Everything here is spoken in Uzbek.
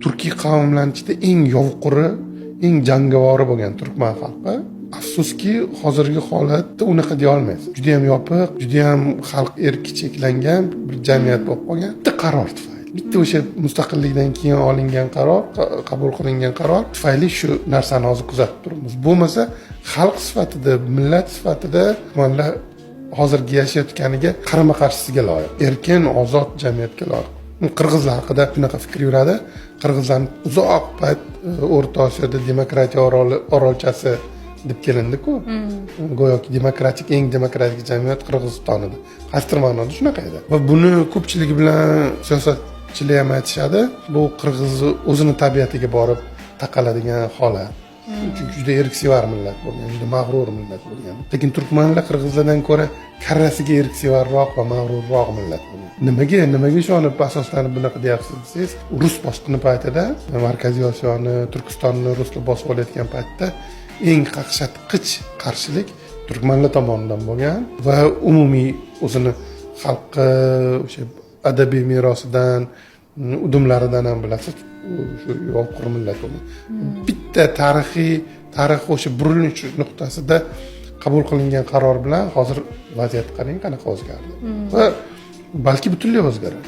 Turkiy qavmlarning ichida eng yovuquri, eng jangavori bo'lgan turkman xalqi. Afsuski, hozirgi holatda unaqa deya olmaysiz. Juda ham yopiq, juda ham xalq erki cheklangan bir jamiyat bo'lib qolgan. Bitta qaror tufayli. Bitta o'sha mustaqillikdan keyin olingan qaror, qabul qilingan qaror tufayli shu narsani hozir kuzatib turibmiz. Bo'lmasa, xalq sifatida, millat sifatida mana hozirgi yashayotganiga qarama-qarshisiga loyiq. Erkin, ozod jamiyatga loyiq. Qirg'izlar haqida shunaqa fikr yuradi. Qirg'izlarning uzoq payt O'rta Osiyoda demokratiya orolchasi deb kelindi-ku. Go'yoki eng demokratik jamiyat Qirg'iziston edi. Qaysidir ma'noda shunaqa edi. Va buni ko'pchiligi bilan siyosatchilar ham aytishadi. Bu Qirg'iz o'zini tabiatiga borib taqaladigan holat. Chunki juda erksevar millat bo'lgan, juda mag'rur millat bo'lgan. Lekin turkmanlar qirg'izlardan ko'ra karrasiga erksevarroq va mag'rurroq millat bo'lgan. Nimaga ishonib asoslanib bunaqa deyapsiz desangiz, rus bosqini paytida Markaziy Osiyoni, Turkistonni ruslar bosib olayotgan paytda eng qaqshatqich qarshilik turkmanlar tomonidan bo'lgan va umumiy o'zini xalqi o'sha adabiy merosidan, udumlaridan ham bilasiz, shu yovuq millat bo'lgan. Bitta tarix o'sha burilish nuqtasida qabul qilingan qaror bilan hozir vaziyat qarang qanaqa o'zgardi. Va balki butunlay o'zgaradi.